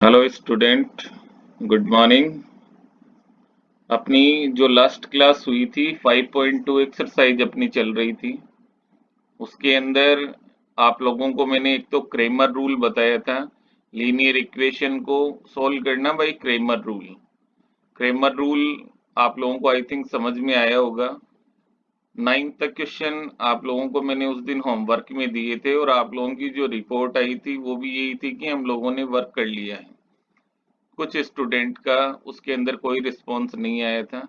Hello student, good morning. अपनी जो last class हुई थी 5.2 एक्सरसाइज अपनी चल रही थी। उसके अंदर आप लोगों को मैंने एक तो क्रेमर रूल बताया था, लीनियर इक्वेशन को सॉल्व करना by Cramer rule. Cramer rule आप लोगों को आई थिंक समझ में आया होगा। 9th तक क्वेश्चन आप लोगों को मैंने उस दिन होमवर्क में दिए थे और आप लोगों की जो रिपोर्ट आई थी वो भी यही थी कि हम लोगों ने वर्क कर लिया है। कुछ स्टूडेंट का उसके अंदर कोई रिस्पॉन्स नहीं आया था।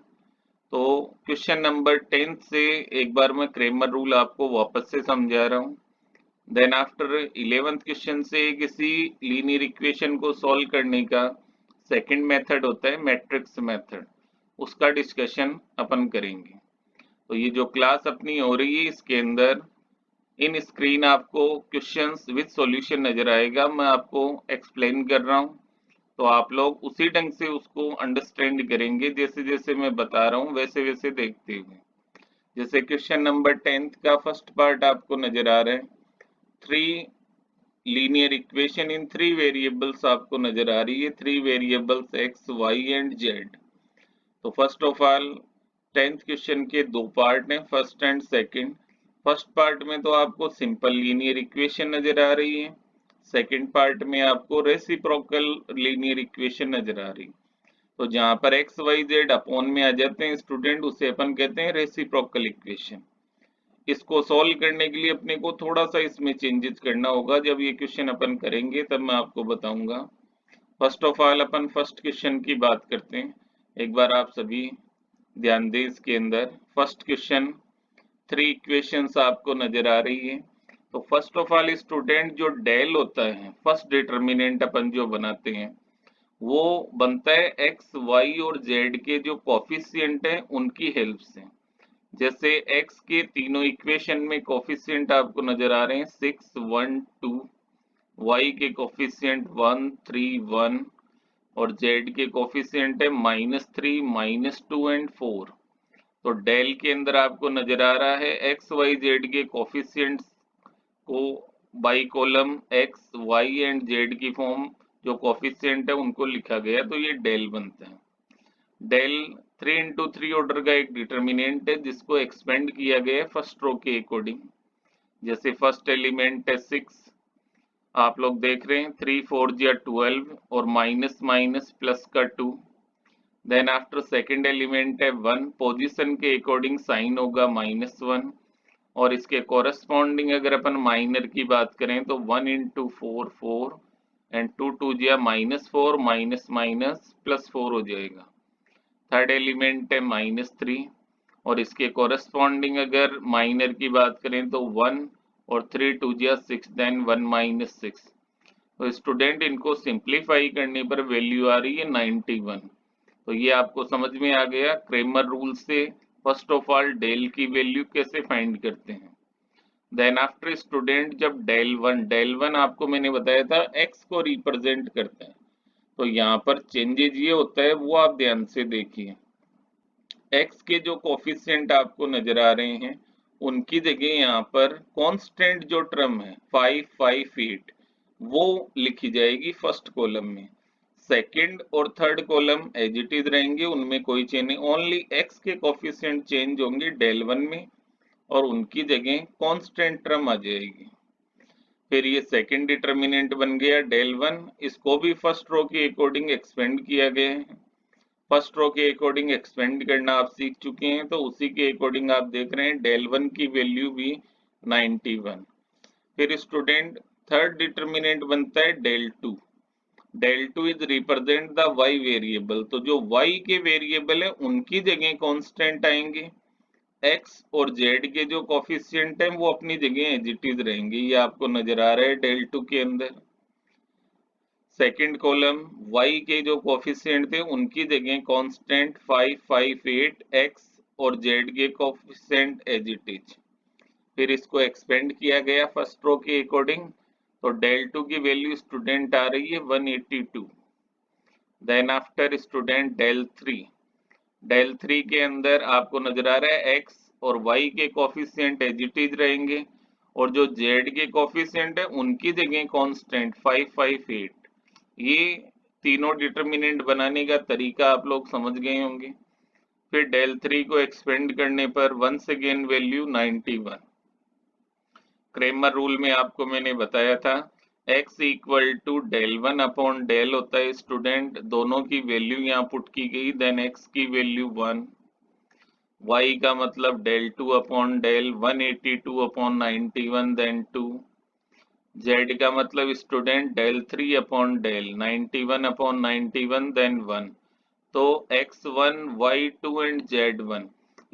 तो क्वेश्चन नंबर 10 से एक बार मैं क्रेमर रूल आपको वापस से समझा रहा हूँ। देन आफ्टर 11th क्वेश्चन से किसी लीनियर इक्वेशन को सॉल्व करने का सेकंड मेथड होता है मैट्रिक्स मेथड, उसका डिस्कशन अपन करेंगे। तो ये जो क्लास अपनी हो रही है इसके अंदर इन स्क्रीन आपको क्वेश्चंस विद सॉल्यूशन नजर आएगा। मैं आपको एक्सप्लेन कर रहा हूँ तो आप लोग उसी ढंग से उसको अंडरस्टैंड करेंगे, जैसे जैसे मैं बता रहा हूँ वैसे वैसे देखते हुए। जैसे क्वेश्चन नंबर 10th का फर्स्ट पार्ट आपको नजर आ रहा है, three linear equation in three variables आपको नजर आ रही है, three variables X Y and Z. तो first of all 10th question के दो पार्ट हैं, first and second. First part में तो आपको सिंपल लीनियर इक्वेशन नजर आ रही है, सेकंड पार्ट में आपको रेसिप्रोकल लीनियर इक्वेशन नजर आ रही है। तो जहां पर एक्स वाई जेड अपॉन में आ जाते हैं स्टूडेंट, उसे अपन कहते हैं रेसिप्रोकल इक्वेशन। इसको सॉल्व करने के लिए अपने को थोड़ा सा इसमें चेंजेस करना होगा, जब ये क्वेश्चन अपन करेंगे तब मैं आपको बताऊंगा। First of all upon first question की बात करते हैं। एक बार आप सभी ध्यान दें, इसके अंदर फर्स्ट क्वेश्चन थ्री इक्वेशंस आपको नजर आ रही है। तो फर्स्ट ऑफ ऑल स्टूडेंट जो डेल होता है, फर्स्ट डिटर्मिनेंट अपन जो बनाते हैं वो बनता है एक्स वाई और जेड के जो कॉफिशिएंट हैं उनकी हेल्प से। जैसे एक्स के तीनों इक्वेशन में कॉफिशिएंट आपको नजर आ रहे हैं 6 1 2, वाई के कॉफिशिएंट 1 3 1 और जेड के कॉफिशिएंट है -3 -2 एंड 4। तो डेल के अंदर आपको नजर आ रहा है एक्स वाई जेड के कॉफिशिएंट्स को by column x Y and z की फॉर्म जो कॉफिशिएंट है उनको लिखा गया, तो ये डेल बनता है। डेल 3 into 3 ऑर्डर का एक डिटर्मिनेंट है जिसको एक्सपेंड किया गया है फर्स्ट रो के अकॉर्डिंग। जैसे फर्स्ट एलिमेंट है 6, आप लोग देख रहे हैं 3 4 या 12 और माइनस माइनस प्लस का 2। देन आफ्टर सेकेंड एलिमेंट है 1, पोजीशन के अकॉर्डिंग साइन होगा -1 और इसके कॉरेस्पॉन्डिंग अगर अपन माइनर की बात करें तो 1 into 4 4 एंड 2 2 या -4 माइनस माइनस +4 हो जाएगा। थर्ड एलिमेंट है -3 और इसके कॉरेस्पॉन्डिंग अगर माइनर की बात करें तो 1 और 3 2 या 6 देन 1 -6। तो स्टूडेंट इनको सिंप्लीफाई करने पर वैल्यू आ रही है 91। तो ये आपको समझ में आ गया क्रेमर रूल से फर्स्ट ऑफ ऑल डेल की वैल्यू कैसे फाइंड करते हैं। देन आफ्टर स्टूडेंट जब डेल वन आपको मैंने बताया था एक्स को रिप्रेजेंट करता है, तो यहाँ पर चेंजेज ये होता है वो आप ध्यान से देखिए। एक्स के जो कोफिशिएंट आपको नजर आ रहे हैं उनकी जगह यहाँ पर कांस्टेंट जो टर्म है 5 5 8 वो लिखी जाएगी फर्स्ट कॉलम में। सेकंड और third column as it is रहेंगे, उनमें कोई चेंज नहीं, ओनली एक्स के कोफिशिएंट चेंज होंगे डेल वन में और उनकी जगह कांस्टेंट टर्म आ जाएगी। फिर ये सेकंड डिटर्मिनेंट बन गया डेल वन, इसको भी फर्स्ट रो के अकॉर्डिंग एक्सपेंड किया गया है। फर्स्ट रो के अकॉर्डिंग एक्सपेंड करना आप सीख चुके हैं, तो उसी के अकॉर्डिंग आप देख रहे हैं डेल वन की वैल्यू भी 91। फिर स्टूडेंट थर्ड डिटर्मिनेंट बनता है del two. Del two is represent the y variable, तो जो वाई के वेरिएबल है उनकी जगह कांस्टेंट आएंगे। एक्स और जेड के जो कॉफिशिएंट हैं वो अपनी जगह एज इट इज रहेंगे, ये आपको नजर आ रहा है डेल टू के अंदर। सेकंड कॉलम y के जो कोफिशिएंट थे उनकी जगह कांस्टेंट 5 5 8 x और z के कोफिशिएंट एज इट इज। फिर इसको एक्सपेंड किया गया फर्स्ट रो के अकॉर्डिंग, तो डेल टू की वैल्यू स्टूडेंट आ रही है 182। Then after student del three के अंदर आपको नजर आ रहा है x और y के कोफिशिएंट एज इट इज रहेंगे और जो z के कोफिशिएंट है उनकी जगह कांस्टेंट 5 5 8। ये तीनों डिटर्मिनेंट बनाने का तरीका आप लोग समझ गए होंगे। फिर del 3 को एक्सपेंड करने पर once again value 91। Cramer rule में आपको मैंने बताया था x equal to del 1 upon del होता है स्टूडेंट, दोनों की वैल्यू यहाँ पुट की गई, देन x की वैल्यू 1, y का मतलब del 2 upon del 182 upon 91 then 2, z का मतलब student del 3 upon del 91 upon 91 then 1। तो x1 y2 एंड z1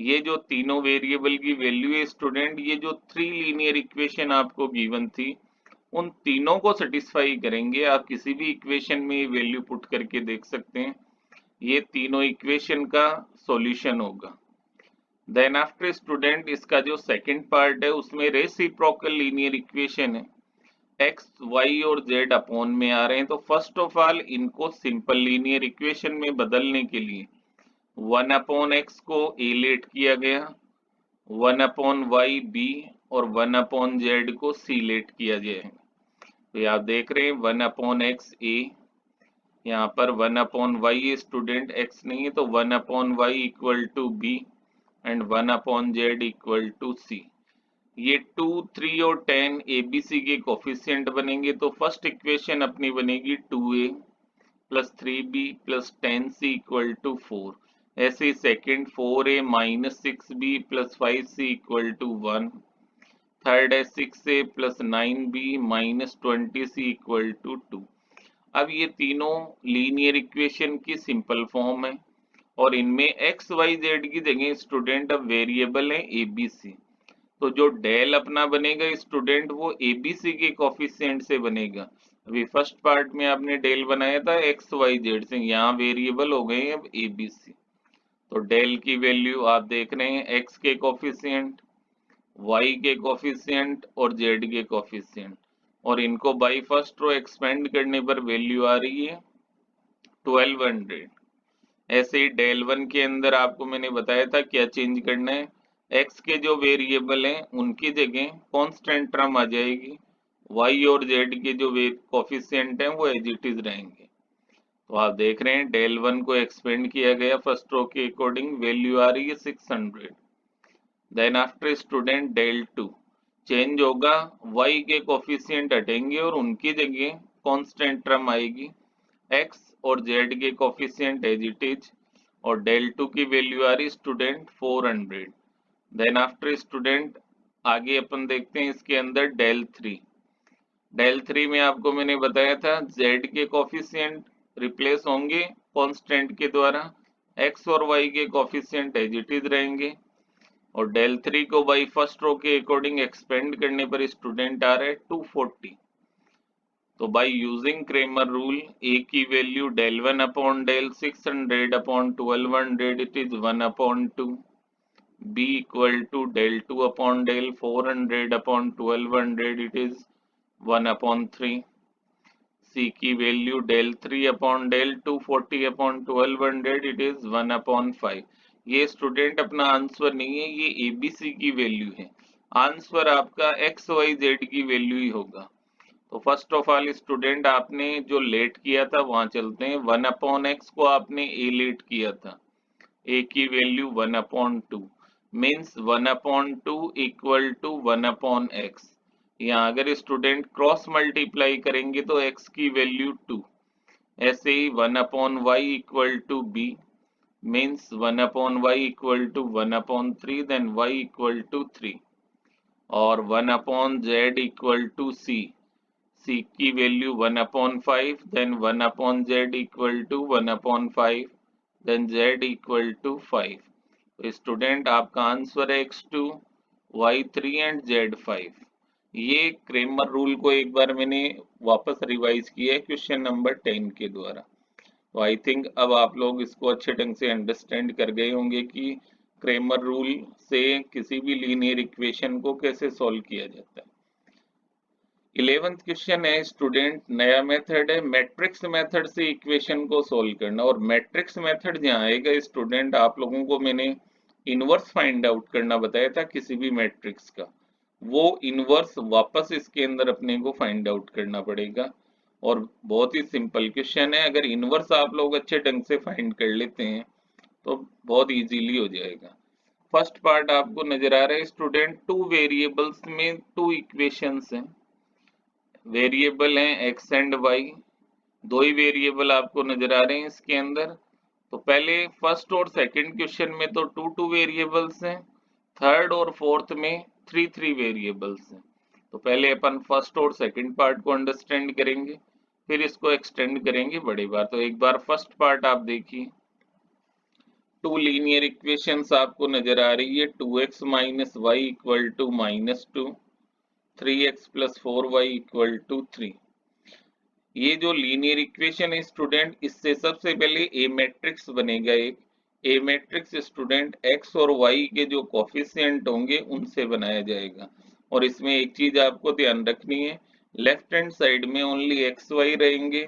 ये जो तीनों वेरिएबल की वैल्यू है स्टूडेंट, ये जो 3 लीनियर इक्वेशन आपको गिवन थी उन तीनों को सेटिस्फाई करेंगे। आप किसी भी इक्वेशन में ये वैल्यू पुट करके देख सकते हैं, ये तीनों इक्वेशन का सॉल्यूशन होगा। देन आफ्टर स्टूडेंट इसका जो सेकंड पार्ट है उसमें रेसिप्रोकल लीनियर इक्वेशन है, एक्स वाई और जेड अपॉन में आ रहे हैं। तो फर्स्ट ऑफ ऑल इनको सिंपल लीनियर इक्वेशन में बदलने के लिए 1 अपॉन एक्स को ए लेट किया गया, 1 अपॉन वाई बी और 1 अपॉन जेड को सी लेट किया जाएगा। तो आप देख रहे हैं 1 अपॉन एक्स ए, यहाँ पर 1 अपॉन वाई स्टूडेंट एक्स नहीं है तो 1 upon Y equal to B and 1 upon Z equal to C. ये 2, 3 और 10 एबीसी के कोफिशिएंट बनेंगे। तो फर्स्ट इक्वेशन अपनी बनेगी 2a plus 3b plus 10c equal to 4। ऐसे second 4a minus 6b plus 5c equal to 1। Third है 6a plus 9b minus 20c equal to 2। अब ये तीनों लीनियर इक्वेशन की सिंपल फॉर्म है और इनमें एक्स वाई जेड की जगह स्टूडेंट अब वेरिएबल है एबीसी। तो जो डेल अपना बनेगा स्टूडेंट वो एबीसी के कोफिशिएंट से बनेगा। अभी फर्स्ट पार्ट में आपने डेल बनाया था एक्स वाई जेड से, यहाँ वेरिएबल हो गए अब एबीसी। तो डेल की वैल्यू आप देख रहे हैं एक्स के कोफिशिएंट, वाई के कोफिशिएंट और जेड के कोफिशिएंट, और इनको बाई फर्स्ट रो एक्सपेंड करने पर वैल्यू आ रही है 1200। ऐसे ही डेल वन के अंदर आपको मैंने बताया था क्या चेंज करना है, एक्स के जो वेरिएबल हैं उनकी जगह कांस्टेंट टर्म आ जाएगी, वाई और जेड के जो कोफिशिएंट हैं वो एज इट इज रहेंगे। तो आप देख रहे हैं डेल वन को एक्सपेंड किया गया फर्स्ट रो के अकॉर्डिंग, वैल्यू आ रही है 600। Then after student del two change होगा, वाई के कोफिशिएंट हटेंगे और उनकी जगह कांस्टेंट टर्म आएगी, एक्स और जेड के कोफिशिएंट एज इट इज, और डेल टू की वैल्यू आ रही स्टूडेंट 400। देन आफ्टर स्टूडेंट आगे अपन देखते हैं इसके अंदर डेल थ्री। डेल थ्री में आपको मैंने बताया था जेड के कोफिशिएंट रिप्लेस होंगे कांस्टेंट के द्वारा, एक्स और वाई के कोफिशिएंट एज इट इज रहेंगे, और डेल थ्री को बाई फर्स्ट रो के अकॉर्डिंग एक्सपेंड करने पर स्टूडेंट आ रहा है 240। तो by using Cramer rule A की value del one upon del 600 upon 1200 it is 1 upon 2, B equal to del 2 upon del 400 upon 1200 it is 1 upon 3, C की value del 3 upon del 240 upon 1200 it is 1 upon 5। ये student अपना answer नहीं है, ये ABC की value है, answer आपका x y z की वैल्यू ही होगा। तो फर्स्ट ऑफ ऑल स्टूडेंट आपने जो लेट किया था वहां चलते हैं, 1 अपॉन एक्स को आपने ए लेट किया था, ए की value 1 upon 2 means 1 upon 2 equal to 1 upon x. यहाँ अगर स्टूडेंट क्रॉस मल्टीप्लाई करेंगे तो एक्स की वैल्यू 2, ऐसे ही 1 upon Y equal to B means 1 upon Y equal to 1 upon 3 then y equal to 3, और 1 upon Z equal to C, C की value 1 upon 5 then 1 upon Z equal to 1 upon 5 then z equal to 5। तो student आपका answer है x2 y3 and z5। ये Cramer rule को एक बार मैंने वापस रिवाइज किया है क्वेश्चन नंबर 10 के द्वारा। तो आई थिंक अब आप लोग इसको अच्छे ढंग से अंडरस्टैंड कर गए होंगे कि क्रेमर रूल से किसी भी लीनियर इक्वेशन को कैसे सॉल्व किया जाता है। 11th क्वेश्चन है स्टूडेंट, नया मेथड है मैट्रिक्स मेथड से इक्वेशन को सॉल्व करना, और मैट्रिक्स मेथड जहाँ आएगा स्टूडेंट आप लोगों को मैंने इनवर्स फाइंड आउट करना बताया था किसी भी मैट्रिक्स का, वो इनवर्स वापस इसके अंदर अपने को फाइंड आउट करना पड़ेगा। और बहुत ही सिंपल क्वेश्चन है। अगर इनवर्स आप लोग अच्छे ढंग से फाइंड कर लेते हैं तो बहुत इजीली हो जाएगा। फर्स्ट पार्ट आपको नजर आ रहा है स्टूडेंट, टू वेरिएबल्स में टू इक्वेशंस हैं। वेरिएबल हैं एक्स एंड वाई, दो ही वेरिएबल आपको नजर आ रहे हैं इसके अंदर। तो पहले फर्स्ट और सेकंड क्वेश्चन में तो टू टू वेरिएबल्स हैं, थर्ड और फोर्थ में थ्री थ्री वेरिएबल्स हैं। तो पहले अपन फर्स्ट और सेकंड पार्ट को अंडरस्टैंड करेंगे, फिर इसको एक्सटेंड करेंगे बड़े बार। तो एक बार फर्स्ट पार्ट आप देखिए, टू लीनियर इक्वेशंस आपको नजर आ रही है, 2x minus y equal to -2, 3x plus 4y equal to 3। ये जो लीनियर इक्वेशन है स्टूडेंट, इससे सबसे पहले ए मैट्रिक्स बनेगा। एक ए मैट्रिक्स स्टूडेंट एक्स और वाई के जो कोफिशिएंट होंगे उनसे बनाया जाएगा। और इसमें एक चीज आपको ध्यान रखनी है, लेफ्ट हैंड साइड में ओनली एक्स वाई रहेंगे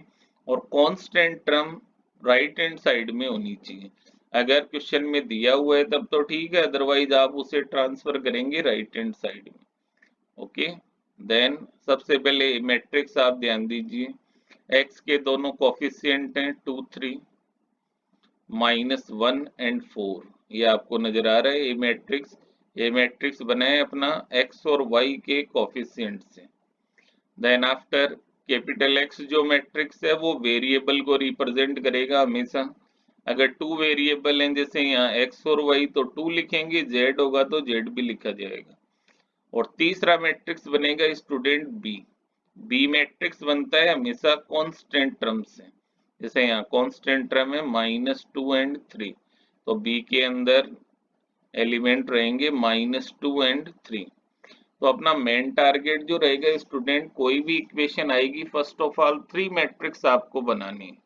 और constant term right hand side में होनी चाहिए। अगर क्वेश्चन में दिया हुआ है तब तो ठीक है, अदरवाइज आप उसे ट्रांसफर करेंगे राइट हैंड साइड में। ओके, देन सबसे पहले मैट्रिक्स आप ध्यान दीजिए, एक्स के दोनों कोफिशिएंट हैं 2 3 -1 एंड 4। ये आपको नजर आ रहा है ए मैट्रिक्स बना है अपना एक्स और वाई के कोफिशिएंट से। देन आफ्टर कैपिटल एक्स जो मैट्रिक्स है वो वेरिएबल को रिप्रेजेंट करेगा हमेशा। अगर टू वेरिएबल हैं जैसे यहाँ एक्स और वाई तो 2 लिखेंगे, जेड होगा तो जेड भी लिखा जाएगा। और तीसरा मैट्रिक्स बनेगा स्टूडेंट बी। बी मैट्रिक्स बनता है हमेशा कांस्टेंट टर्म से, जैसे यहाँ कांस्टेंट टर्म है -2 एंड 3, तो बी के अंदर एलिमेंट रहेंगे -2 एंड 3। तो अपना मेन टारगेट जो रहेगा स्टूडेंट, कोई भी इक्वेशन आएगी first of all three matrix आपको बनानी है।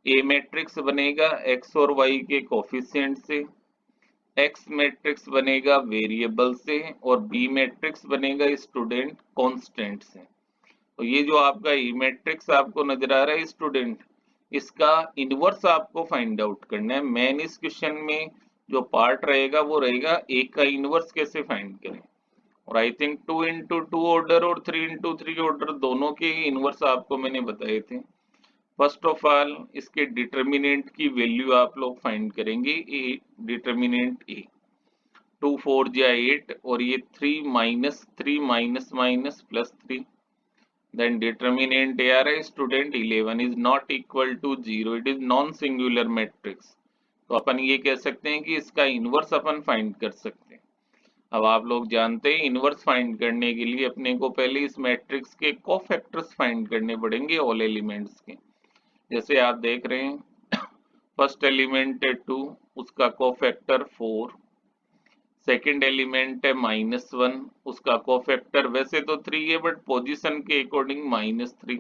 ए मैट्रिक्स बनेगा एक्स और वाई के कोफिशिएंट से, एक्स मैट्रिक्स बनेगा वेरिएबल से, और बी मैट्रिक्स बनेगा स्टूडेंट कांस्टेंट से। तो ये जो आपका ई मैट्रिक्स आपको नजर आ रहा है स्टूडेंट, इसका इनवर्स आपको फाइंड आउट करना है। मेन इस क्वेश्चन में जो पार्ट रहेगा वो रहेगा ए का इनवर्स कैसे फाइंड करें। और आई थिंक 2 इंटू 2 ऑर्डर और 3 इंटू 3 ऑर्डर दोनों के इनवर्स आपको मैंने बताए थे। फर्स्ट ऑफ ऑल इसके डिटर्मिनेंट की वैल्यू आप लोग फाइंड करेंगे, ए डिटर्मिनेंट ए, 2 4 जा 8 और ये 3 -3 minus minus plus 3। then determinant A R student 11 is not equal to 0, it is non singular matrix। तो अपन ये कह सकते हैं कि इसका इनवर्स अपन फाइंड कर सकते हैं। अब आप लोग जानते हैं इनवर्स फाइंड करने के लिए अपने को पहले इस मैट्रिक्स के कोफैक्टर्स फाइंड करने पड़ेंगे ऑल एलिमेंट्स के। जैसे आप देख रहे हैं फर्स्ट एलिमेंट है 2, उसका कोफैक्टर 4, सेकेंड एलिमेंट है -1, उसका कोफैक्टर वैसे तो 3 है बट पोजीशन के अकॉर्डिंग -3।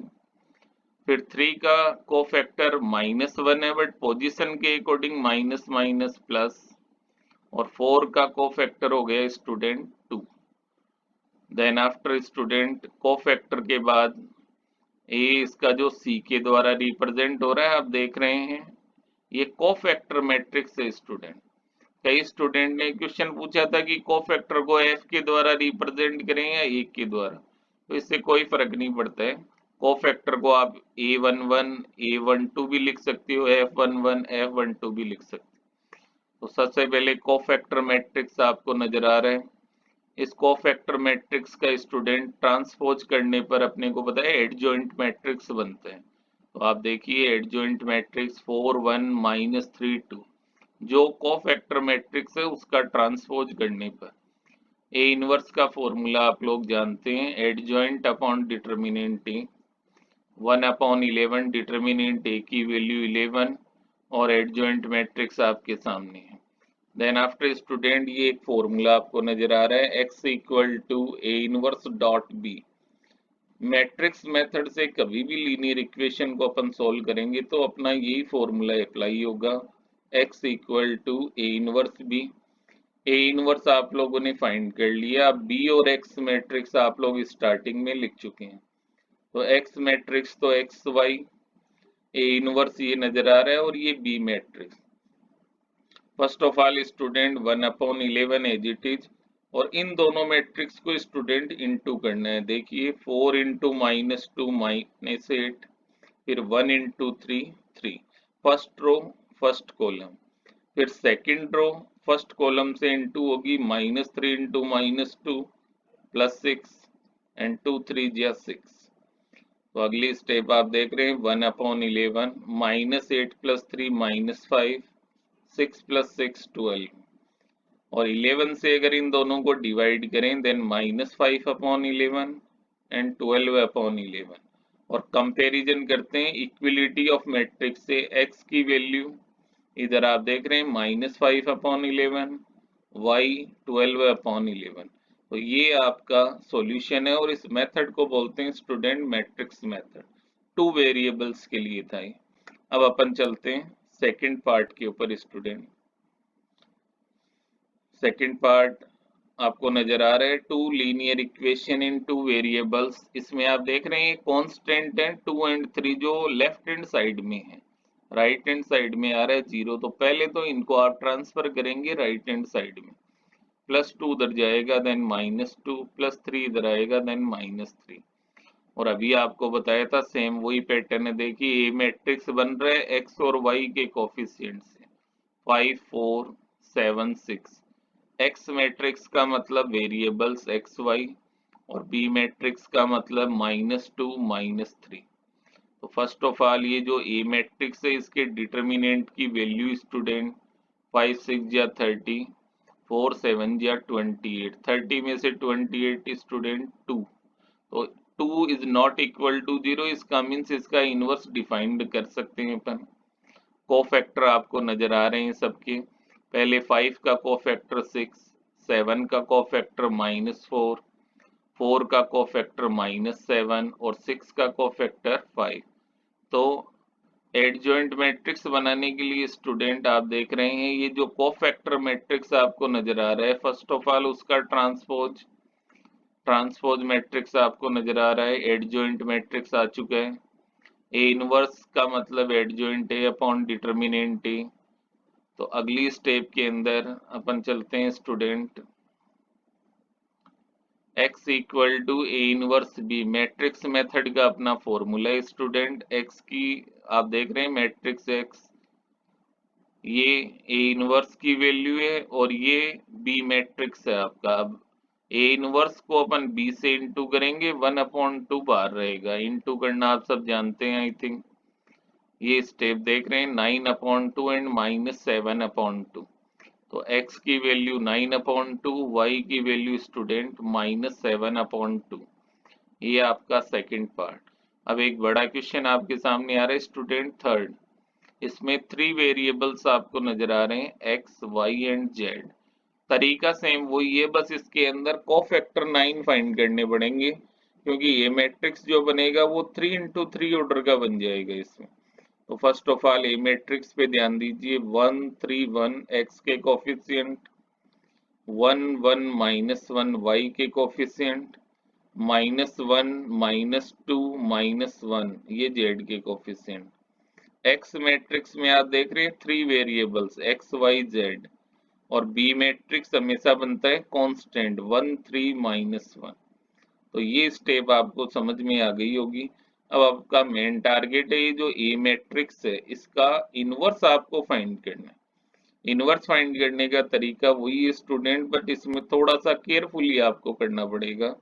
फिर 3 का कोफैक्टर -1 है बट पोजीशन के अकॉर्डिंग माइनस माइनस प्लस। और 4 का कोफैक्टर हो गया student 2। Then after student cofactor के बाद ए इसका जो सी के द्वारा रिप्रेजेंट हो रहा है, आप देख रहे हैं ये कोफैक्टर मैट्रिक्स है स्टूडेंट। कई स्टूडेंट ने क्वेश्चन पूछा था कि कोफैक्टर को एफ के द्वारा रिप्रेजेंट करें या ए के द्वारा, तो इससे कोई फर्क नहीं पड़ता है। कोफैक्टर को आप A11 A12 भी लिख सकते हो, F11 F12 भी लिख सकते हो। तो सबसे पहले कोफैक्टर मैट्रिक्स आपको नजर आ रहा है। इस कोफैक्टर मैट्रिक्स का स्टूडेंट ट्रांसपोज करने पर अपने को पता है एडजॉइंट मैट्रिक्स बनता है। तो आप देखिए एडजॉइंट मैट्रिक्स 4 1 -3 2, जो कोफैक्टर मैट्रिक्स है उसका ट्रांसपोज करने पर ए इनवर्स का फॉर्मूला आप लोग जानते हैं, adjoint upon determinant A, 1/11 determinant A की वैल्यू 11 और एडजॉइंट मैट्रिक्स आपके सामने है। देन आफ्टर स्टूडेंट ये एक फॉर्मूला आपको नजर आ रहा है, x equal to A inverse dot B. Matrix method से कभी भी लीनियर इक्वेशन को अपन सोल्व करेंगे तो अपना यही फॉर्मूला अप्लाई होगा, x equal to A inverse B. A inverse आप लोगों ने फाइंड कर लिया, बी और एक्स मैट्रिक्स आप लोग स्टार्टिंग में लिख चुके हैं। तो एक्स मैट्रिक्स तो एक्स वाई, ए इनवर्स ये नजर आ रहा है और ये B matrix. First of all student 1/11 as it is, और इन दोनों मैट्रिक्स को स्टूडेंट इनटू करना है। देखिए 4 इंटू -2 -8 फिर 1 into 3 3, first row first column, फिर सेकंड रो फर्स्ट कॉलम से इंटू होगी -3 इंटू -2 +6 एंड 2 3 जा 6। तो अगली स्टेप आप देख रहे हैं 1/11 -8 + 3 -5 6 + 6 12, और 11 से अगर इन दोनों को डिवाइड करें देन -5/11 एंड 12/11, और कंपैरिजन करते हैं इक्विलिटी ऑफ मैट्रिक्स से। x की वैल्यू इधर आप देख रहे हैं -5/11, y 12/11। तो ये आपका सॉल्यूशन है, और इस मेथड को बोलते हैं स्टूडेंट मैट्रिक्स मेथड। 2 वेरिएबल्स के लिए था ये। अब अपन चलते हैं सेकंड पार्ट के ऊपर स्टूडेंट। सेकंड पार्ट आपको नजर आ रहा है 2 लीनियर इक्वेशन इन 2 वेरिएबल्स। इसमें आप देख रहे हैं कांस्टेंट है 2 एंड 3 जो लेफ्ट हैंड साइड में है, राइट हैंड साइड में आ रहा है 0। तो पहले तो इनको आप ट्रांसफर करेंगे राइट हैंड साइड में, +2 उधर जाएगा देन -2 +3 इधर आएगा देन -3। और अभी आपको बताया था सेम वही पैटर्न है। देखिए ए मैट्रिक्स बन रहा है एक्स और वाई के कोफिशिएंट से 5 4 7 6। एक्स मैट्रिक्स का मतलब वेरिएबल्स एक्स वाई, और बी मैट्रिक्स का मतलब -2 -3। तो फर्स्ट ऑफ ऑल ये जो ए मैट्रिक्स है इसके डिटर्मिनेंट की वैल्यू स्टूडेंट 5 6 या 30, 4 7 या 28, 30 में से 28 स्टूडेंट 2। तो 2 इज नॉट इक्वल टू 0, इसका मीन्स इसका इनवर्स डिफाइंड कर सकते हैं अपन। कोफैक्टर आपको नजर आ रहे हैं सबके। पहले 5 का कोफैक्टर 6, 7 का कोफैक्टर -4, 4 का कोफैक्टर -7 और 6 का कोफैक्टर 5। तो एडजॉइंट मैट्रिक्स बनाने के लिए स्टूडेंट आप देख रहे हैं ये जो कोफैक्टर मैट्रिक्स आपको नजर आ रहा है, फर्स्ट ऑफ ऑल उसका ट्रांसपोज मैट्रिक्स आपको नजर आ रहा है, एडजॉइंट मैट्रिक्स आ चुका है। ए इनवर्स का मतलब एडजॉइंट है अपॉन डिटर्मिनेंट ए। तो अगली स्टेप के अंदर अपन चलते हैं student, x equal to A inverse B, matrix method का अपना फॉर्मूला है स्टूडेंट। x की आप देख रहे हैं मैट्रिक्स x, ये ए इनवर्स की वैल्यू है और ये बी मैट्रिक्स है आपका। अब ए इनवर्स को अपन बी से इंटू करेंगे, 1/2 बाहर रहेगा, इंटू करना आप सब जानते हैं आई थिंक। ये स्टेप देख रहे हैं 9/2 एंड -7/2। तो x की वैल्यू 9/2, y की वैल्यू स्टूडेंट -7/2। ये आपका सेकंड पार्ट। अब एक बड़ा क्वेश्चन आपके सामने आ रहा है स्टूडेंट थर्ड। इसमें 3 वेरिएबल्स आपको नजर आ रहे हैं x, y एंड z। तरीका सेम वही है, बस इसके अंदर कोफैक्टर 9 फाइंड करने पड़ेंगे, क्योंकि ये मैट्रिक्स जो बनेगा वो 3 इंटू 3 ऑर्डर का बन जाएगा इसमें। तो first of all A matrix पे ध्यान दीजिए, 1 3 1 x के कोफिशिएंट, 1 1 -1 y के कोफिशिएंट, -1 -2 -1 ये z के कोफिशिएंट। एक्स मैट्रिक्स में आप देख रहे हैं 3 वेरिएबल्स एक्स वाई जेड, और बी मैट्रिक्स हमेशा बनता है कांस्टेंट 1 3 -1। तो ये स्टेप आपको समझ में आ गई होगी। अब आपका मेन टारगेट है ये जो ए मैट्रिक्स है इसका इनवर्स आपको फाइंड करना है। इनवर्स फाइंड करने का तरीका वही है स्टूडेंट, बट इसमें थोड़ा सा केयरफुली आपको करना पड़ेगा।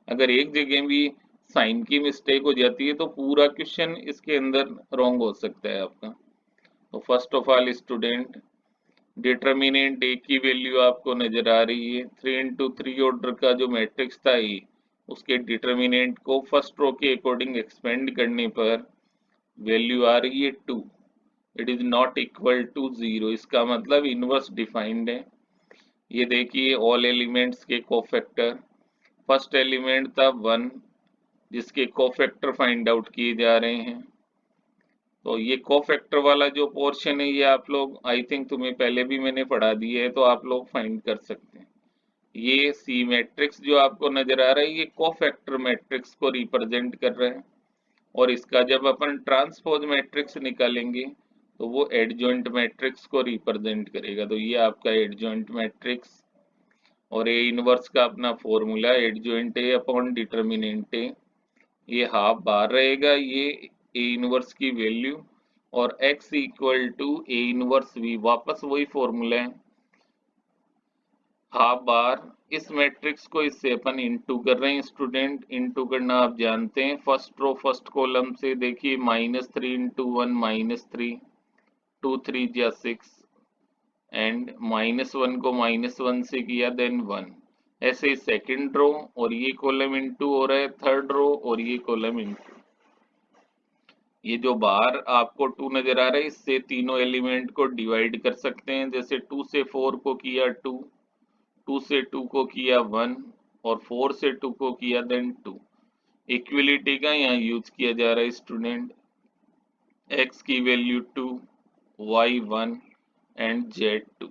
अगर एक जगह भी साइन की मिस्टेक हो जाती है तो पूरा क्वेश्चन इसके अंदर रॉन्ग हो सकता है आपका। तो first of all student, determinant A की वैल्यू आपको नजर आ रही है, 3 इंटू 3 ऑर्डर का जो मैट्रिक्स था ए, उसके डिटर्मिनेंट को फर्स्ट रो के अकॉर्डिंग एक्सपेंड करने पर वैल्यू आ रही है 2। It is not equal to 0, इसका मतलब इनवर्स डिफाइंड है। ये देखिए ऑल एलिमेंट्स के कोफैक्टर, फर्स्ट एलिमेंट था 1 जिसके कोफैक्टर फाइंड आउट किए जा रहे हैं। तो ये कोफैक्टर वाला जो पोर्शन है ये आप लोग आई थिंक तुम्हें पहले भी मैंने पढ़ा दिया है, तो आप लोग फाइंड कर सकते हैं। ये सी मैट्रिक्स जो आपको नजर आ रहा है ये कोफैक्टर मैट्रिक्स को रिप्रेजेंट कर रहा है, और इसका जब अपन ट्रांसपोज मैट्रिक्स निकालेंगे तो वो एडजॉइंट मैट्रिक्स को रिप्रेजेंट करेगा। तो ये आपका एडजॉइंट मैट्रिक्स, और ए इनवर्स का अपना formula adjoint A upon determinant A, ये हाफ बाहर रहेगा, ये ए इनवर्स की वैल्यू और x equal to A inverse v, वापस वही फॉर्मूला है, हाफ बार इस मैट्रिक्स को इससे अपन इंटू कर रहे हैं स्टूडेंट। इंटू करना आप जानते हैं, फर्स्ट रो फर्स्ट कॉलम से देखिए -3 इंटू 1 -3, 2 3 या 6 एंड -1 को -1 से किया देन 1, ऐसे सेकंड रो और ये कॉलम इंटू हो रहा है थर्ड रो और ये कॉलम इंटू। ये जो बाहर आपको 2 नजर आ रहा है इससे तीनों एलिमेंट को डिवाइड कर सकते हैं, जैसे 2 से 4 को किया 2, 2 से 2 को किया 1 और 4 से 2 को किया देन 2। इक्विलिटी का यहाँ यूज किया जा रहा है स्टूडेंट, x की वैल्यू 2, y 1 एंड z 2।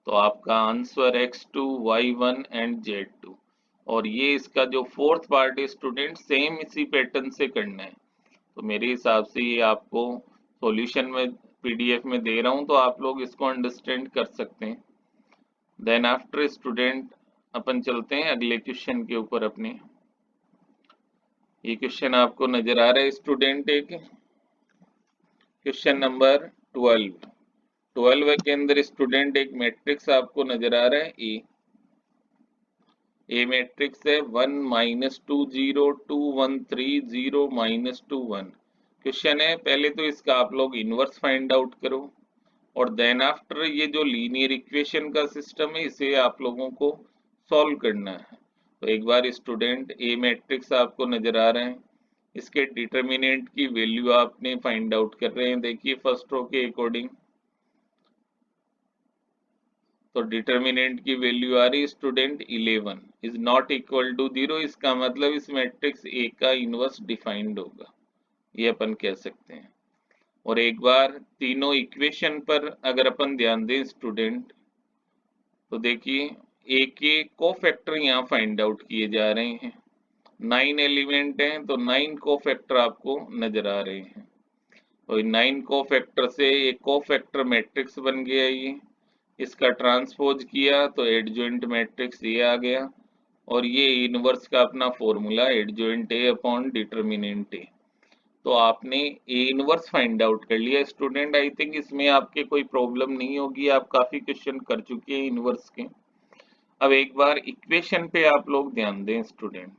तो आपका answer x2 y1 and z2। और ये इसका जो फोर्थ पार्ट है स्टूडेंट सेम इसी पैटर्न से करना है। तो मेरे हिसाब से ये आपको सॉल्यूशन में पीडीएफ में दे रहा हूँ तो आप लोग इसको अंडरस्टैंड कर सकते हैं। देन आफ्टर स्टूडेंट अपन चलते हैं अगले क्वेश्चन के ऊपर अपने। ये क्वेश्चन आपको नजर आ रहा है स्टूडेंट, एक क्वेश्चन नंबर 12 के अंदर स्टूडेंट एक मैट्रिक्स आपको नजर आ रहा है ए मैट्रिक्स है 1 -2 0 2 1 3 0 -2 1। क्वेश्चन है पहले तो इसका आप लोग इनवर्स फाइंड आउट करो और देन आफ्टर ये जो लीनियर इक्वेशन का सिस्टम है इसे आप लोगों को सॉल्व करना है। तो एक बार स्टूडेंट ए मैट्रिक्स आपको नजर आ रहे हैं, इसके डिटर्मिनेंट की वैल्यू आपने फाइंड आउट कर रहे हैं। देखिए फर्स्ट रो के अकॉर्डिंग तो डिटर्मिनेंट की वैल्यू आ रही student 11 is not equal to 0, इसका मतलब इस मैट्रिक्स ए का इनवर्स डिफाइंड होगा, ये अपन कह सकते हैं। और एक बार तीनों इक्वेशन पर अगर अपन ध्यान दें स्टूडेंट तो देखिए ए के कोफैक्टर यहाँ फाइंड आउट किए जा रहे हैं, 9 एलिमेंट हैं तो 9 कोफैक्टर आपको नजर आ रहे हैं। तो 9 कोफैक्टर से एक कोफैक्टर मैट्रिक्स बन गया, ये इसका ट्रांसपोज किया तो एडजॉइंट मैट्रिक्स ये आ गया और ये इनवर्स का अपना formula adjoint A upon determinant A. तो आपने ए इनवर्स फाइंड आउट कर लिया स्टूडेंट। आई थिंक इसमें आपके कोई प्रॉब्लम नहीं होगी, आप काफी क्वेश्चन कर चुके हैं इनवर्स के। अब एक बार इक्वेशन पे आप लोग ध्यान दें स्टूडेंट।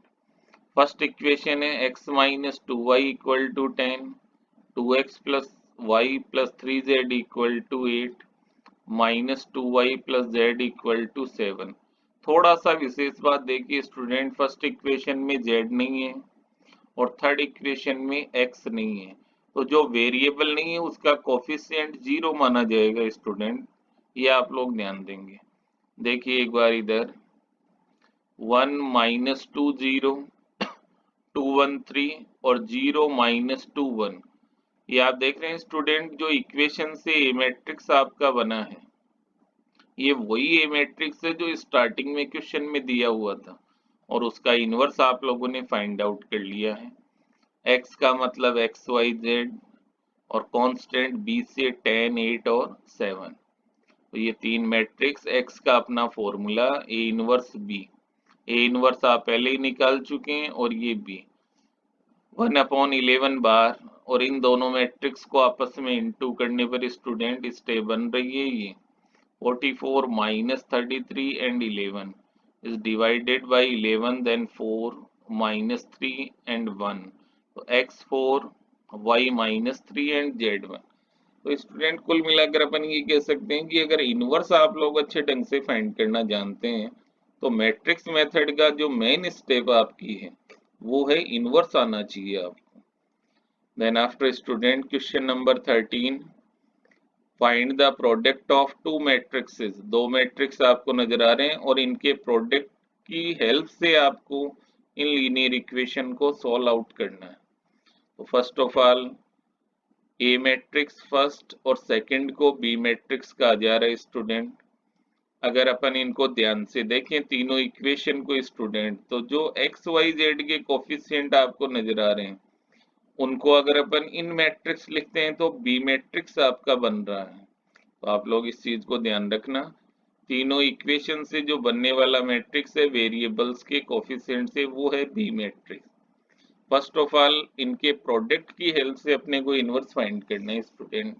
फर्स्ट इक्वेशन है x minus 2y equal to 10, 2x plus y plus 3z equal to 8, -2y plus z equal to 7। थोड़ा सा विशेष बात देखिए स्टूडेंट, फर्स्ट इक्वेशन में z नहीं है और थर्ड इक्वेशन में x नहीं है, तो जो वेरिएबल नहीं है उसका कोफिशिएंट 0 माना जाएगा स्टूडेंट, ये आप लोग ध्यान देंगे। देखिए एक बार इधर 1 -2 0 2 1 3 और 0 -2 1, ये आप देख रहे हैं स्टूडेंट जो इक्वेशन से ए मैट्रिक्स आपका बना है ये वही ए मैट्रिक्स है जो स्टार्टिंग में क्वेश्चन में दिया हुआ था और उसका इनवर्स आप लोगों ने फाइंड आउट कर लिया है। x का मतलब एक्स वाई जेड और कांस्टेंट b से 10 8 और 7। तो ये तीन मैट्रिक्स x का अपना formula A inverse b, A inverse आप पहले ही निकाल चुके हैं और ये b 1/11 बार, और इन दोनों मैट्रिक्स को आपस में इंटू करने पर स्टूडेंट स्टेप बन रही है ये 44 -33 and 11 is divided by 11 then 4 -3 and 1, तो x4 y -3 and z1। तो स्टूडेंट कुल मिलाकर अपन ये कह सकते हैं कि अगर इनवर्स आप लोग अच्छे ढंग से फाइंड करना जानते हैं तो मैट्रिक्स मेथड का जो मेन स्टेप आपकी है वो है इनवर्स आना चाहिए आपको। Then after student question number 13, find the product of two matrices. दो मैट्रिक्स आपको नजर आ रहे हैं और इनके प्रोडक्ट की हेल्प से आपको इन लीनियर इक्वेशन को सॉल्व आउट करना है। तो first of all A matrix first और सेकंड को बी मैट्रिक्स कहा जा रहा है स्टूडेंट। अगर अपन इनको ध्यान से देखें तीनों इक्वेशन को स्टूडेंट, तो जो एक्स वाई जेड के कोफिशिएंट आपको नजर आ रहे हैं उनको अगर अपन इन मैट्रिक्स लिखते हैं तो बी मैट्रिक्स आपका बन रहा है। तो आप लोग इस चीज को ध्यान रखना, तीनों इक्वेशन से जो बनने वाला मैट्रिक्स है वेरिएबल्स के कोफिशिएंट से वो है B matrix. First of all इनके प्रोडक्ट की हेल्प से अपने को इनवर्स फाइंड करना है स्टूडेंट।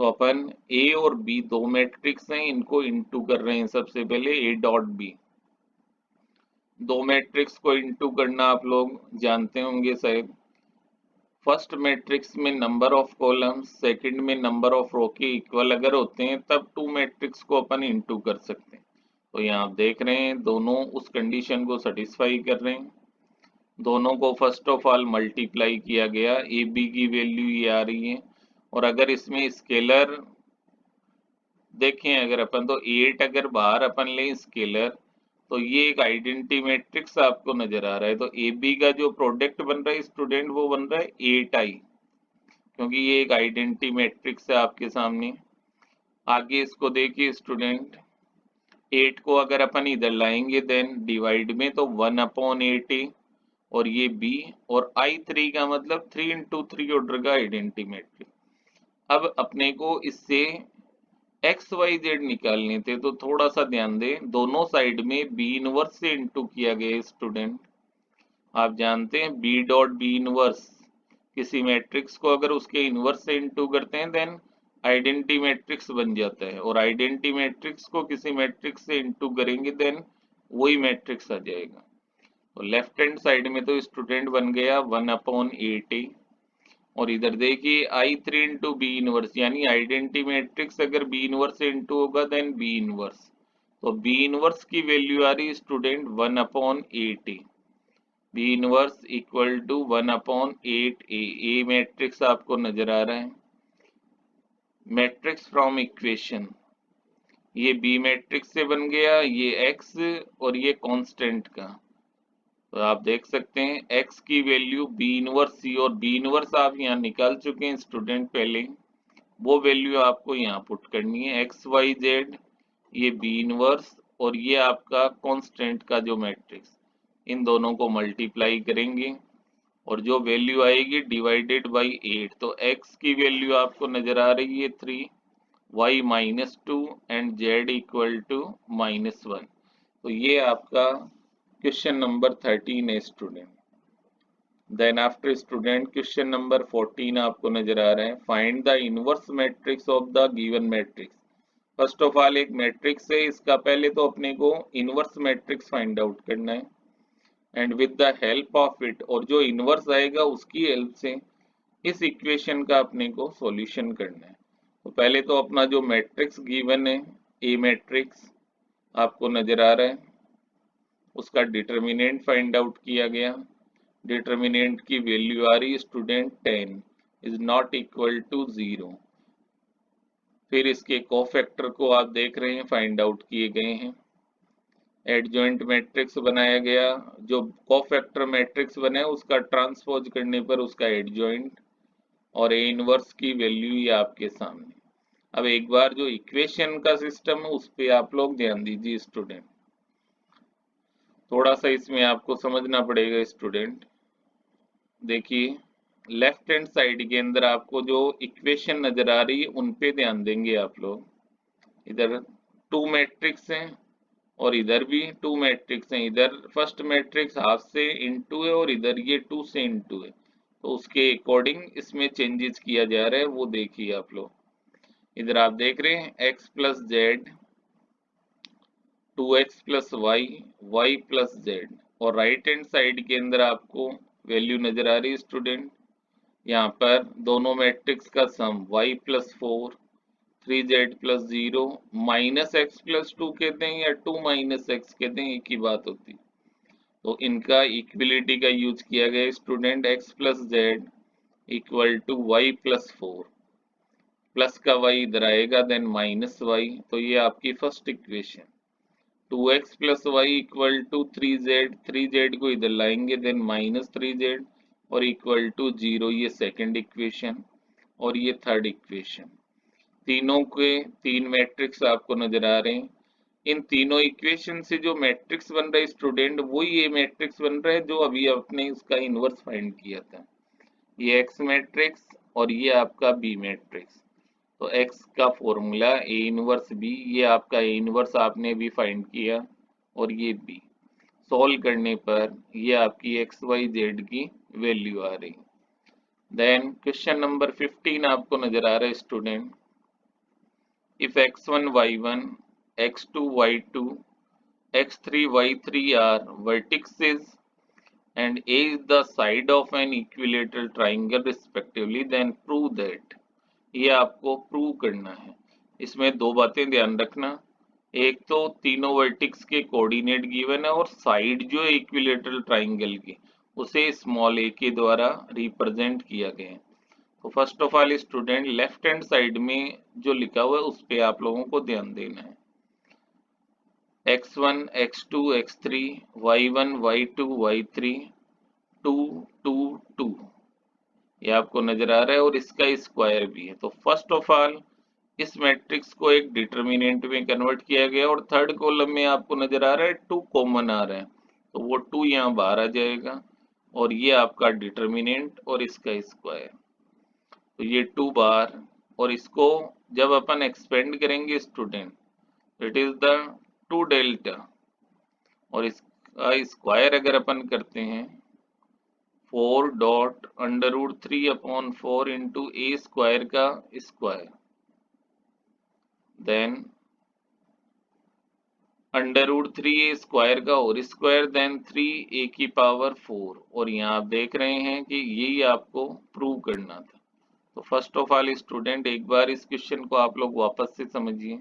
तो अपन ए और बी दो मैट्रिक्स हैं, इनको इनटू कर रहे हैं। सबसे पहले ए डॉट बी, दो मैट्रिक्स को इनटू करना आप लोग जानते होंगे शायद। फर्स्ट मैट्रिक्स में नंबर ऑफ कॉलम्स, सेकंड में नंबर ऑफ रो के इक्वल अगर होते हैं तब टू मैट्रिक्स को अपन इनटू कर सकते हैं। तो यहाँ आप देख रहे हैं दोनों उस कंडीशन को सेटिस्फाई कर रहे हैं। दोनों को फर्स्ट ऑफ ऑल मल्टीप्लाई किया गया, ए बी की वैल्यू ये आ रही है। और अगर इसमें स्केलर देखें अगर अपन, तो 8 अगर बाहर अपन लें स्केलर, तो ये एक आइडेंटिटी मैट्रिक्स आपको नजर आ रहा है। तो ए बी का जो प्रोडक्ट बन रहा है स्टूडेंट वो बन रहा है 8i, क्योंकि ये एक आइडेंटिटी मैट्रिक्स है आपके सामने। आगे इसको देखिए स्टूडेंट, 8 को अगर अपन इधर लाएंगे देन डिवाइड में, तो 1/8 और ये b, और i3 का मतलब 3 into 3 ऑर्डर का आइडेंटिटी मैट्रिक्स। अब अपने को इससे एक्स वाई जेड निकालने थे, तो थोड़ा सा ध्यान दें, दोनों साइड में बी इनवर्स से इंटू किया गया स्टूडेंट। आप जानते हैं बी डॉट बी इनवर्स, किसी मैट्रिक्स को अगर उसके इनवर्स से इंटू करते हैं देन आइडेंटिटी मैट्रिक्स बन जाता है, और आइडेंटिटी मैट्रिक्स को किसी मैट्रिक्स से इंटू करेंगे देन वही मैट्रिक्स आ जाएगा। तो लेफ्ट हैंड साइड में तो स्टूडेंट बन गया 1/8, और इधर देखिए I3 इंटू बी इनवर्स, यानी आइडेंटिटी मैट्रिक्स अगर बी इनवर्स से इंटू होगा देन बी इनवर्स। तो बी इनवर्स की वैल्यू आ रही student 1/8, B inverse equal to 1/8 A matrix आपको नजर आ रहा है। मैट्रिक्स फ्रॉम इक्वेशन, ये बी मैट्रिक्स से बन गया, ये एक्स और ये कांस्टेंट का। तो आप देख सकते हैं x की वैल्यू बी इनवर्स सी, और बी इनवर्स आप यहाँ निकाल चुके हैं स्टूडेंट पहले, वो वैल्यू आपको यहाँ पुट करनी है। एक्स वाई जेड, ये बी इनवर्स और ये आपका कांस्टेंट का जो मैट्रिक्स, इन दोनों को मल्टीप्लाई करेंगे और जो वैल्यू आएगी डिवाइडेड बाई 8। तो x की वैल्यू आपको नजर आ रही है 3, y -2 and z equal to -1। तो ये आपका क्वेश्चन नंबर 13 है student. Then after student question number 14 आपको नजर आ रहा है, find the inverse matrix of the given matrix. First of all एक मैट्रिक्स है, इसका पहले तो अपने को इनवर्स मैट्रिक्स फाइंड आउट करना है, and with the help of it, और जो इनवर्स आएगा उसकी हेल्प से इस इक्वेशन का अपने को सॉल्यूशन करना है। तो पहले तो अपना जो मैट्रिक्स गिवन है ए मैट्रिक्स आपको नजर आ रहा है, उसका डिटर्मिनेंट फाइंड आउट किया गया। डिटर्मिनेंट की वैल्यू आ रही student 10 is not equal to 0। फिर इसके कोफैक्टर को आप देख रहे हैं फाइंड आउट किए गए हैं। एडजॉइंट मैट्रिक्स बनाया गया, जो कोफैक्टर मैट्रिक्स बने उसका ट्रांसपोज करने पर उसका एडजॉइंट, और ए इनवर्स की वैल्यू ये आपके सामने। अब एक बार जो इक्वेशन का सिस्टम है उस पर आप लोग ध्यान दीजिए स्टूडेंट, थोड़ा सा इसमें आपको समझना पड़ेगा स्टूडेंट। देखिए लेफ्ट हैंड साइड के अंदर आपको जो इक्वेशन नजर आ रही है उन पे ध्यान देंगे आप लोग। इधर टू मैट्रिक्स हैं और इधर भी टू मैट्रिक्स हैं। इधर फर्स्ट मैट्रिक्स हाफ से इनटू है और इधर ये 2 से इनटू है, तो उसके अकॉर्डिंग इसमें चेंजेस किया जा रहा है, वो देखिए आप लोग। इधर आप देख रहे हैं x plus z, 2x plus y, y plus z, और राइट हैंड साइड के अंदर आपको वैल्यू नजर आ रही है स्टूडेंट। यहाँ पर दोनों मैट्रिक्स का सम y plus 4, 3z plus 0, -x plus 2 कहते हैं या 2 -x कहते हैं, एक ही बात होती है। तो इनका इक्विलिटी का यूज किया गया student, x plus z equal to y plus 4, plus का y इधर आएगा देन -y। तो ये आपकी first equation. 2x plus y equal to 3z, 3z को इधर लाएंगे देन -3z और इक्वल टू 0, ये सेकंड इक्वेशन। और ये थर्ड इक्वेशन, तीनों के तीन मैट्रिक्स आपको नजर आ रहे हैं। इन तीनों इक्वेशन से जो मैट्रिक्स बन रहा है स्टूडेंट, वही ये मैट्रिक्स बन रहा है जो अभी आपने इसका इनवर्स फाइंड किया था। ये एक्स मैट्रिक्स और ये आपका बी मैट्रिक्स। तो x का फॉर्मूला ए इनवर्स बी, ये आपका ए इनवर्स आपने भी फाइंड किया, और ये b सॉल्व करने पर ये आपकी एक्स वाई जेड की वैल्यू आ रही। देन क्वेश्चन नंबर 15 आपको नजर आ रहा है student, if x1 y1 x2 y2 x3 y3 are vertices and A is the side of an equilateral triangle respectively, then prove that। ये आपको प्रूव करना है। इसमें दो बातें ध्यान रखना, एक तो तीनों वर्टिक्स के कोऑर्डिनेट गिवन है और साइड जो है इक्विलेटरल ट्राइंगल की उसे स्मॉल ए के द्वारा रिप्रेजेंट किया गया है। तो first of all student left hand side में जो लिखा हुआ है उस पर आप लोगों को ध्यान देना है। x1 x2 x3 y1 y2 y3 2 2 2 ये आपको नजर आ रहा है और इसका स्क्वायर भी है। तो फर्स्ट ऑफ ऑल इस मैट्रिक्स को एक डिटर्मिनेंट में कन्वर्ट किया गया और थर्ड कॉलम में आपको नजर आ रहा है 2 कॉमन आ रहा है, तो वो 2 यहाँ बाहर आ जाएगा और ये आपका डिटर्मिनेंट और इसका स्क्वायर, तो ये 2 बार, और इसको जब अपन एक्सपेंड करेंगे student it is the 2 delta, और इसका स्क्वायर अगर अपन करते हैं 4 dot under root 3 upon 4 into A square का स्क्वायर, देन अंडर रूट 3 ए स्क्वायर का और स्क्वायर, देन 3 ए की पावर 4, और यहाँ आप देख रहे हैं कि यही आपको प्रूव करना था। तो फर्स्ट ऑफ ऑल स्टूडेंट एक बार इस क्वेश्चन को आप लोग वापस से समझिए।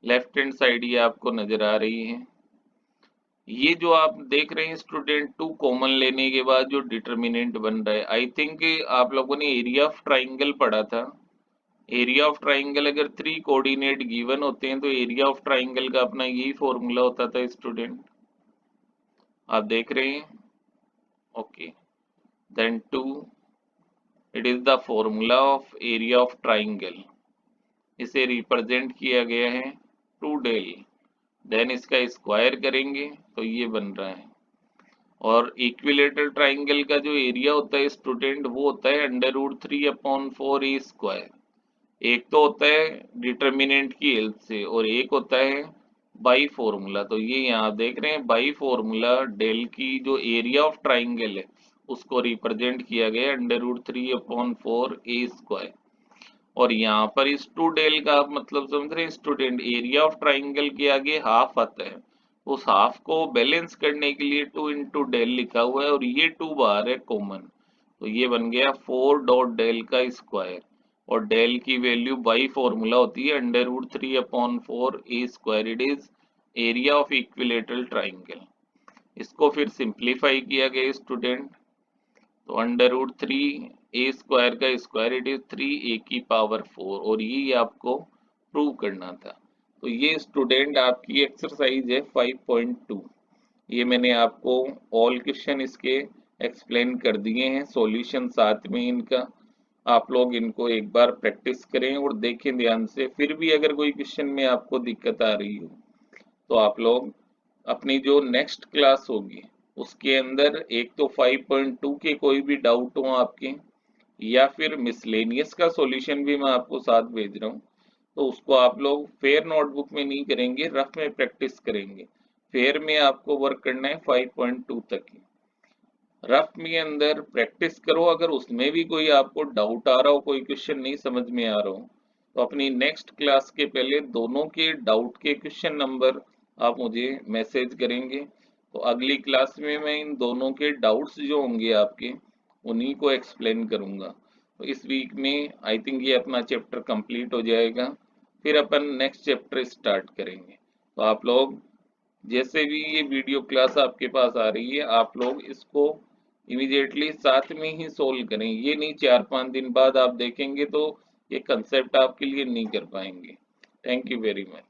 लेफ्ट हैंड साइड ये आपको नजर आ रही है, ये जो आप देख रहे हैं स्टूडेंट 2 कॉमन लेने के बाद जो डिटर्मिनेंट बन रहा है, आई थिंक आप लोगों ने एरिया ऑफ ट्राइंगल पढ़ा था। एरिया ऑफ ट्राइंगल अगर 3 कोऑर्डिनेट गिवन होते हैं तो एरिया ऑफ ट्राइंगल का अपना यही फॉर्मूला होता था स्टूडेंट, आप देख रहे हैं। Okay, then 2 it is the formula of area of triangle, इसे रिप्रेजेंट किया गया है 2 डेल, देन इसका स्क्वायर करेंगे तो ये बन रहा है। और इक्विलेटरल ट्राइंगल का जो एरिया होता है स्टूडेंट वो होता है under root 3 upon 4 a square, एक तो होता है डिटर्मिनेंट की हेल्प से और एक होता है बाई फॉर्मूला। तो ये यहाँ देख रहे हैं बाई फॉर्मूला डेल की जो एरिया ऑफ ट्राइंगल है उसको रिप्रेजेंट किया गया under root 3 upon 4 a square, और यहाँ पर इस 2 डेल का आप मतलब समझ रहे हैं स्टूडेंट, एरिया ऑफ ट्राइंगल के आगे हाफ आता है, उस हाफ को बैलेंस करने के लिए 2 इंटू डेल लिखा हुआ है और ये 2 बाहर है कॉमन, तो ये बन गया 4 डॉट डेल का स्क्वायर, और डेल की वैल्यू बाई फॉर्मूला होती है under root 3 upon 4 a square, it is area of equilateral triangle. इसको फिर सिंप्लीफाई किया गया स्टूडेंट, तो अंडर रूट 3 ए स्क्वायर का स्क्वायर इट इज 3 ए की पावर 4, और ये आपको प्रूव करना था। तो ये स्टूडेंट आपकी एक्सरसाइज है 5.2, ये मैंने आपको ऑल क्वेश्चन इसके एक्सप्लेन कर दिए हैं, सॉल्यूशन साथ में इनका, आप लोग इनको एक बार प्रैक्टिस करें और देखें ध्यान से। फिर भी अगर कोई क्वेश्चन में आपको दिक्कत आ रही हो तो आप लोग अपनी जो नेक्स्ट क्लास होगी उसके अंदर एक तो 5.2 के कोई भी डाउट हो आपके, या फिर मिसलेनियस का सॉल्यूशन भी मैं आपको साथ भेज रहा हूँ, तो उसको आप लोग फेयर नोटबुक में नहीं करेंगे, रफ में प्रैक्टिस करेंगे। फेयर में आपको वर्क करना है 5.2 तक ही, रफ में अंदर प्रैक्टिस करो। अगर उसमें भी कोई आपको डाउट आ रहा हो, कोई क्वेश्चन नहीं समझ में आ रहा हो, तो अपनी नेक्स्ट क्लास के पहले दोनों के डाउट के क्वेश्चन नंबर आप मुझे मैसेज करेंगे, तो अगली क्लास में मैं इन दोनों के डाउट्स जो होंगे आपके उन्हीं को एक्सप्लेन करूंगा। तो इस वीक में आई थिंक ये अपना चैप्टर कंप्लीट हो जाएगा, फिर अपन नेक्स्ट चैप्टर स्टार्ट करेंगे। तो आप लोग जैसे भी ये वीडियो क्लास आपके पास आ रही है आप लोग इसको इमीडिएटली साथ में ही सोल्व करें, ये नहीं 4-5 दिन बाद आप देखेंगे तो ये कंसेप्ट आपके लिए नहीं कर पाएंगे। Thank you very much.